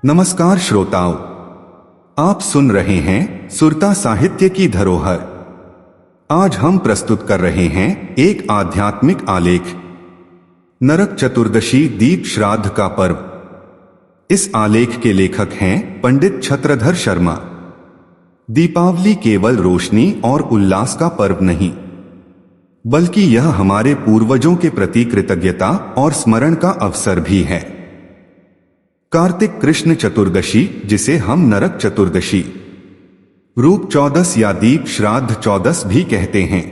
नमस्कार श्रोताओं, आप सुन रहे हैं सुरता साहित्य की धरोहर। आज हम प्रस्तुत कर रहे हैं एक आध्यात्मिक आलेख, नरक चतुर्दशी दीप श्राद्ध का पर्व। इस आलेख के लेखक हैं पंडित छत्रधर शर्मा। दीपावली केवल रोशनी और उल्लास का पर्व नहीं, बल्कि यह हमारे पूर्वजों के प्रति कृतज्ञता और स्मरण का अवसर भी है। कार्तिक कृष्ण चतुर्दशी, जिसे हम नरक चतुर्दशी, रूप चौदस या दीप श्राद्ध चौदस भी कहते हैं,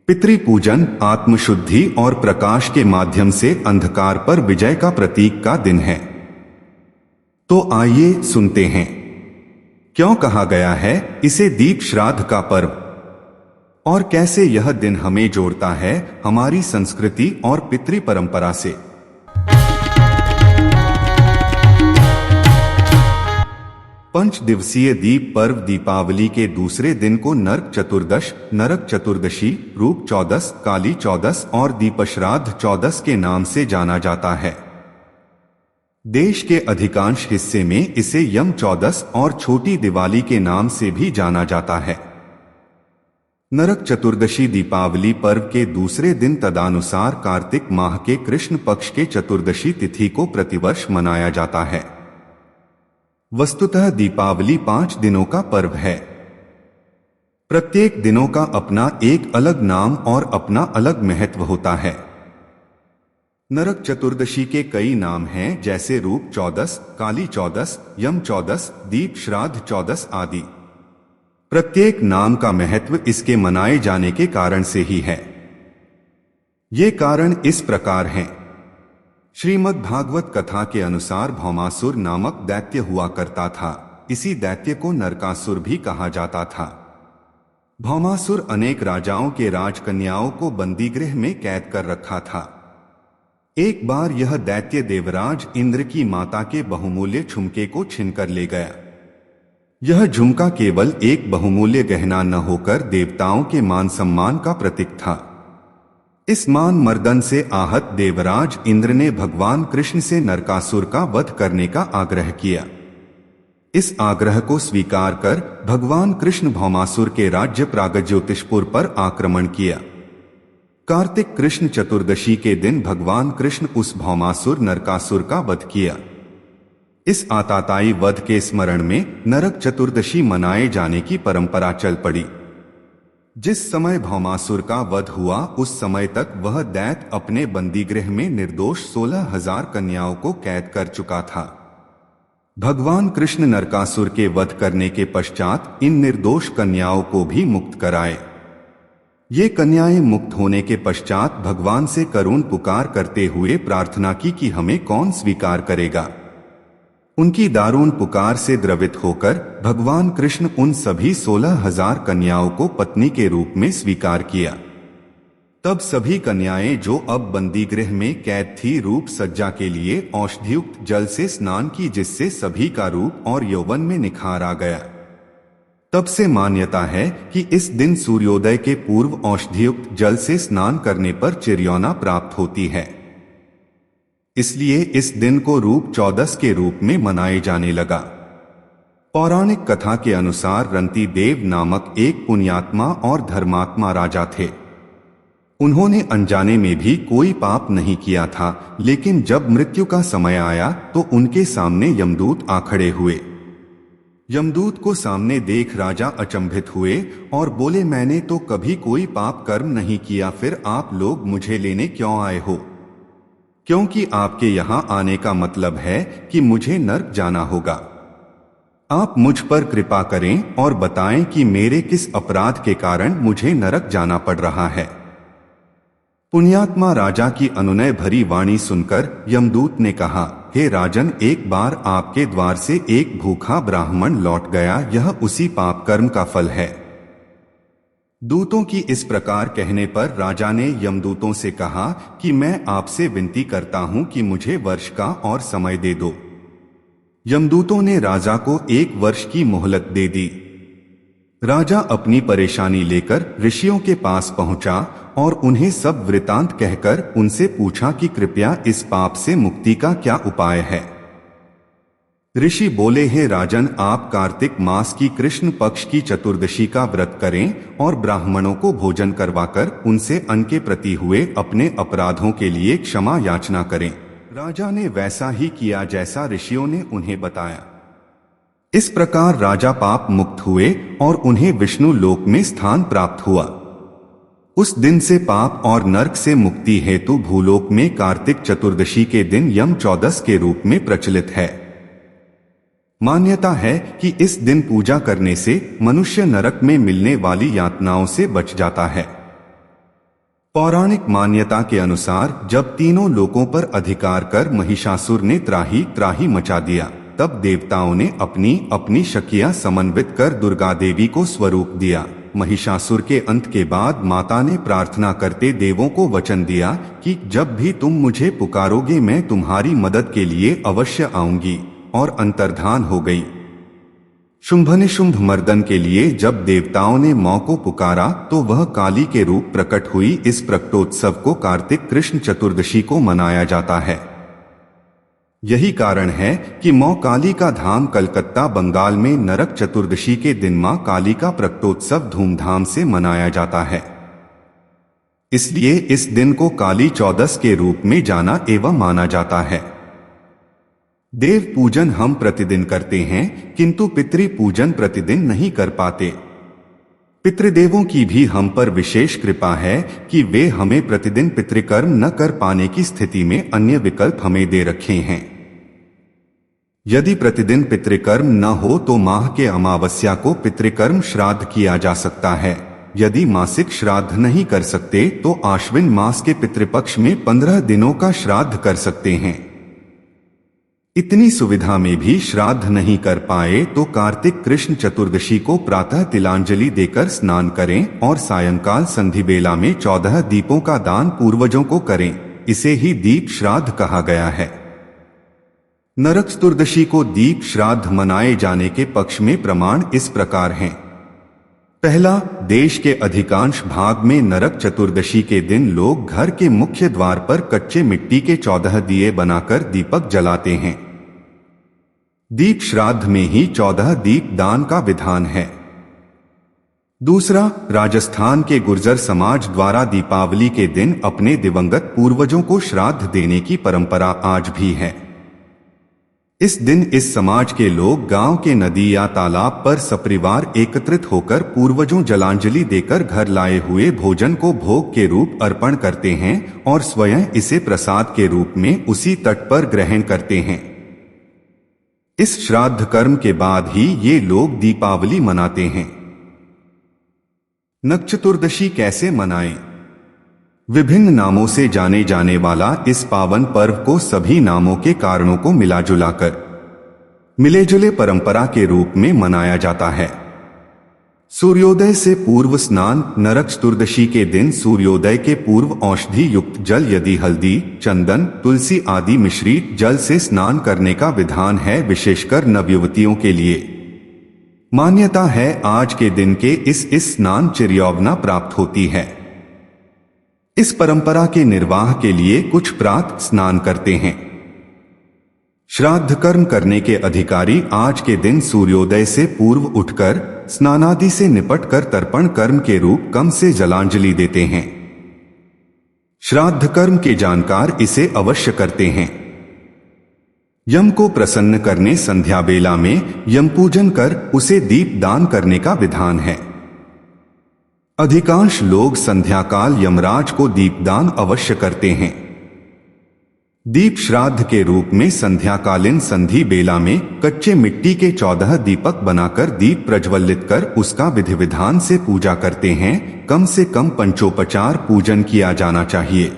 पितृपूजन, आत्मशुद्धि और प्रकाश के माध्यम से अंधकार पर विजय का प्रतीक का दिन है। तो आइए सुनते हैं, क्यों कहा गया है इसे दीप श्राद्ध का पर्व, और कैसे यह दिन हमें जोड़ता है हमारी संस्कृति और पितृ परंपरा से। पंच दिवसीय दीप पर्व दीपावली के दूसरे दिन को नरक चतुर्दशी, रूप चौदस, काली चौदस और दीपश्राद्ध चौदस के नाम से जाना जाता है। देश के अधिकांश हिस्से में इसे यम चौदस और छोटी दिवाली के नाम से भी जाना जाता है। नरक चतुर्दशी दीपावली पर्व के दूसरे दिन तदनुसार कार्तिक माह के कृष्ण पक्ष के चतुर्दशी तिथि को प्रतिवर्ष मनाया जाता है। वस्तुतः दीपावली 5 दिनों का पर्व है। प्रत्येक दिनों का अपना एक अलग नाम और अपना अलग महत्व होता है। नरक चतुर्दशी के कई नाम हैं, जैसे रूप चौदस, काली चौदस, यम चौदस, दीप श्राद्ध चौदस आदि। प्रत्येक नाम का महत्व इसके मनाए जाने के कारण से ही है। ये कारण इस प्रकार हैं। श्रीमद् भागवत कथा के अनुसार भौमासुर नामक दैत्य हुआ करता था। इसी दैत्य को नरकासुर भी कहा जाता था। भौमासुर अनेक राजाओं के राजकन्याओं को बंदीगृह में कैद कर रखा था। एक बार यह दैत्य देवराज इंद्र की माता के बहुमूल्य झुमके को छीनकर ले गया। यह झुमका केवल एक बहुमूल्य गहना न होकर देवताओं के मान सम्मान का प्रतीक था। इस मान मर्दन से आहत देवराज इंद्र ने भगवान कृष्ण से नरकासुर का वध करने का आग्रह किया। इस आग्रह को स्वीकार कर भगवान कृष्ण भौमासुर के राज्य प्रागज्योतिषपुर पर आक्रमण किया। कार्तिक कृष्ण चतुर्दशी के दिन भगवान कृष्ण उस भौमासुर नरकासुर का वध किया। इस आताताई वध के स्मरण में नरक चतुर्दशी मनाए जाने की परंपरा चल पड़ी। जिस समय भौमासुर का वध हुआ उस समय तक वह दैत्य अपने बंदीगृह में निर्दोष 16,000 कन्याओं को कैद कर चुका था। भगवान कृष्ण नरकासुर के वध करने के पश्चात इन निर्दोष कन्याओं को भी मुक्त कराए। ये कन्याएं मुक्त होने के पश्चात भगवान से करुण पुकार करते हुए प्रार्थना की कि हमें कौन स्वीकार करेगा। उनकी दारुण पुकार से द्रवित होकर भगवान कृष्ण उन सभी 16,000 कन्याओं को पत्नी के रूप में स्वीकार किया। तब सभी कन्याएं जो अब बंदीगृह में कैद थी रूप सज्जा के लिए औषधियुक्त जल से स्नान की, जिससे सभी का रूप और यौवन में निखार आ गया। तब से मान्यता है कि इस दिन सूर्योदय के पूर्व औषधियुक्त जल से स्नान करने पर चिरयौना प्राप्त होती है। इसलिए इस दिन को रूप चौदस के रूप में मनाए जाने लगा। पौराणिक कथा के अनुसार रंती देव नामक एक पुण्यात्मा और धर्मात्मा राजा थे। उन्होंने अनजाने में भी कोई पाप नहीं किया था, लेकिन जब मृत्यु का समय आया तो उनके सामने यमदूत आ खड़े हुए। यमदूत को सामने देख राजा अचंभित हुए और बोले, मैंने तो कभी कोई पाप कर्म नहीं किया, फिर आप लोग मुझे लेने क्यों आए हो? क्योंकि आपके यहां आने का मतलब है कि मुझे नरक जाना होगा। आप मुझ पर कृपा करें और बताएं कि मेरे किस अपराध के कारण मुझे नरक जाना पड़ रहा है। पुण्यात्मा राजा की अनुनय भरी वाणी सुनकर यमदूत ने कहा, हे राजन, एक बार आपके द्वार से एक भूखा ब्राह्मण लौट गया, यह उसी पाप कर्म का फल है। दूतों की इस प्रकार कहने पर राजा ने यमदूतों से कहा कि मैं आपसे विनती करता हूं कि मुझे वर्ष का और समय दे दो। यमदूतों ने राजा को 1 वर्ष की मोहलत दे दी। राजा अपनी परेशानी लेकर ऋषियों के पास पहुंचा और उन्हें सब वृतांत कहकर उनसे पूछा कि कृपया इस पाप से मुक्ति का क्या उपाय है। ऋषि बोले, हे राजन, आप कार्तिक मास की कृष्ण पक्ष की चतुर्दशी का व्रत करें और ब्राह्मणों को भोजन करवाकर उनसे अन्न के प्रति हुए अपने अपराधों के लिए क्षमा याचना करें। राजा ने वैसा ही किया जैसा ऋषियों ने उन्हें बताया। इस प्रकार राजा पाप मुक्त हुए और उन्हें विष्णु लोक में स्थान प्राप्त हुआ। उस दिन से पाप और नरक से मुक्ति हेतु भूलोक में कार्तिक चतुर्दशी के दिन यम चौदस के रूप में प्रचलित है। मान्यता है कि इस दिन पूजा करने से मनुष्य नरक में मिलने वाली यातनाओं से बच जाता है। पौराणिक मान्यता के अनुसार जब तीनों लोकों पर अधिकार कर महिषासुर ने त्राही त्राही मचा दिया, तब देवताओं ने अपनी अपनी शक्तियां समन्वित कर दुर्गा देवी को स्वरूप दिया। महिषासुर के अंत के बाद माता ने प्रार्थना करते देवों को वचन दिया कि जब भी तुम मुझे पुकारोगे मैं तुम्हारी मदद के लिए अवश्य आऊंगी, और अंतर्धान हो गई। शुंभनिशुंभ मर्दन के लिए जब देवताओं ने मौ को पुकारा तो वह काली के रूप प्रकट हुई। इस प्रकटोत्सव को कार्तिक कृष्ण चतुर्दशी को मनाया जाता है। यही कारण है कि मौ काली का धाम कलकत्ता बंगाल में नरक चतुर्दशी के दिन मां काली का प्रकटोत्सव धूमधाम से मनाया जाता है। इसलिए इस दिन को काली चौदस के रूप में जाना एवं माना जाता है। देव पूजन हम प्रतिदिन करते हैं, किंतु पितृ पूजन प्रतिदिन नहीं कर पाते। पितृदेवों की भी हम पर विशेष कृपा है कि वे हमें प्रतिदिन पितृकर्म न कर पाने की स्थिति में अन्य विकल्प हमें दे रखे हैं। यदि प्रतिदिन पितृकर्म न हो तो माह के अमावस्या को पितृकर्म श्राद्ध किया जा सकता है। यदि मासिक श्राद्ध नहीं कर सकते तो आश्विन मास के पितृपक्ष में 15 दिनों का श्राद्ध कर सकते हैं। इतनी सुविधा में भी श्राद्ध नहीं कर पाए तो कार्तिक कृष्ण चतुर्दशी को प्रातः तिलांजलि देकर स्नान करें और सायंकाल संधि बेला में 14 दीपों का दान पूर्वजों को करें। इसे ही दीप श्राद्ध कहा गया है। नरक चतुर्दशी को दीप श्राद्ध मनाए जाने के पक्ष में प्रमाण इस प्रकार हैं। पहला, देश के अधिकांश भाग में नरक चतुर्दशी के दिन लोग घर के मुख्य द्वार पर कच्चे मिट्टी के 14 दिए बनाकर दीपक जलाते हैं। दीप श्राद्ध में ही 14 दीप दान का विधान है। दूसरा, राजस्थान के गुर्जर समाज द्वारा दीपावली के दिन अपने दिवंगत पूर्वजों को श्राद्ध देने की परंपरा आज भी है। इस दिन इस समाज के लोग गांव के नदी या तालाब पर सपरिवार एकत्रित होकर पूर्वजों जलांजलि देकर घर लाए हुए भोजन को भोग के रूप अर्पण करते हैं और स्वयं इसे प्रसाद के रूप में उसी तट पर ग्रहण करते हैं। इस श्राद्ध कर्म के बाद ही ये लोग दीपावली मनाते हैं। नरक चतुर्दशी कैसे मनाएं? विभिन्न नामों से जाने जाने वाला इस पावन पर्व को सभी नामों के कारणों को मिलाजुलाकर मिले जुले परंपरा के रूप में मनाया जाता है। सूर्योदय से पूर्व स्नान। नरक चतुर्दशी के दिन सूर्योदय के पूर्व औषधि युक्त जल यदि हल्दी, चंदन, तुलसी आदि मिश्रित जल से स्नान करने का विधान है, विशेषकर नवयुवतियों के लिए। मान्यता है आज के दिन के इस स्नान चिरयौवना प्राप्त होती है। इस परंपरा के निर्वाह के लिए कुछ प्रातः स्नान करते हैं। श्राद्ध कर्म करने के अधिकारी आज के दिन सूर्योदय से पूर्व उठकर स्नानादि से निपटकर तर्पण कर्म के रूप कम से जलांजलि देते हैं। श्राद्ध कर्म के जानकार इसे अवश्य करते हैं। यम को प्रसन्न करने संध्या बेला में यम पूजन कर उसे दीप दान करने का विधान है। अधिकांश लोग संध्याकाल यमराज को दीपदान अवश्य करते हैं। दीप श्राद्ध के रूप में संध्याकालीन संधि बेला में कच्चे मिट्टी के 14 दीपक बनाकर दीप प्रज्वलित कर उसका विधि विधान से पूजा करते हैं। कम से कम पंचोपचार पूजन किया जाना चाहिए।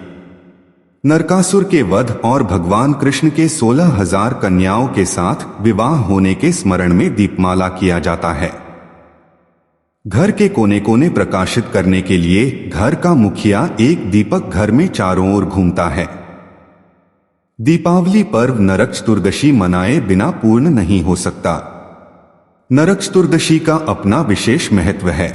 नरकासुर के वध और भगवान कृष्ण के 16,000 कन्याओं के साथ विवाह होने के स्मरण में दीपमाला किया जाता है। घर के कोने कोने प्रकाशित करने के लिए घर का मुखिया एक दीपक घर में चारों ओर घूमता है। दीपावली पर्व नरक चतुर्दशी मनाए बिना पूर्ण नहीं हो सकता। नरक चतुर्दशी का अपना विशेष महत्व है।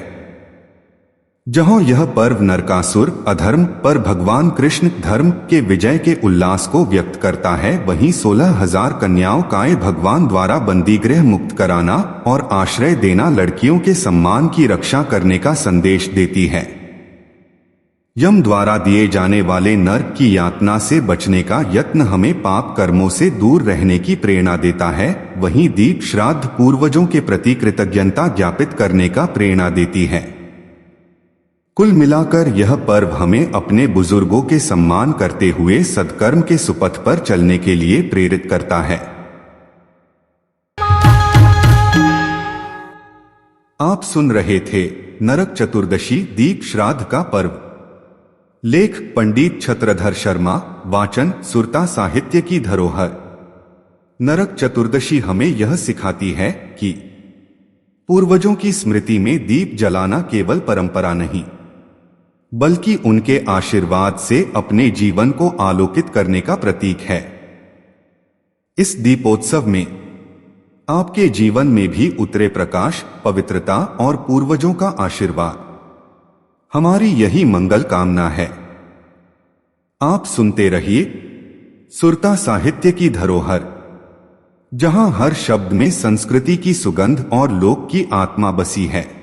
जहां यह पर्व नरकासुर अधर्म पर भगवान कृष्ण धर्म के विजय के उल्लास को व्यक्त करता है, वहीं 16,000 कन्याओं का भगवान द्वारा बंदीगृह मुक्त कराना और आश्रय देना लड़कियों के सम्मान की रक्षा करने का संदेश देती है। यम द्वारा दिए जाने वाले नरक की यातना से बचने का यत्न हमें पाप कर्मों से दूर रहने की प्रेरणा देता है। वहीं दीप श्राद्ध पूर्वजों के प्रति कृतज्ञता ज्ञापित करने का प्रेरणा देती है। कुल मिलाकर यह पर्व हमें अपने बुजुर्गों के सम्मान करते हुए सत्कर्म के सुपथ पर चलने के लिए प्रेरित करता है। आप सुन रहे थे नरक चतुर्दशी दीप श्राद्ध का पर्व। लेख पंडित छत्रधर शर्मा। वाचन सुरता साहित्य की धरोहर। नरक चतुर्दशी हमें यह सिखाती है कि पूर्वजों की स्मृति में दीप जलाना केवल परंपरा नहीं, बल्कि उनके आशीर्वाद से अपने जीवन को आलोकित करने का प्रतीक है। इस दीपोत्सव में आपके जीवन में भी उतरे प्रकाश, पवित्रता और पूर्वजों का आशीर्वाद। हमारी यही मंगल कामना है। आप सुनते रहिए सुरता साहित्य की धरोहर, जहां हर शब्द में संस्कृति की सुगंध और लोक की आत्मा बसी है।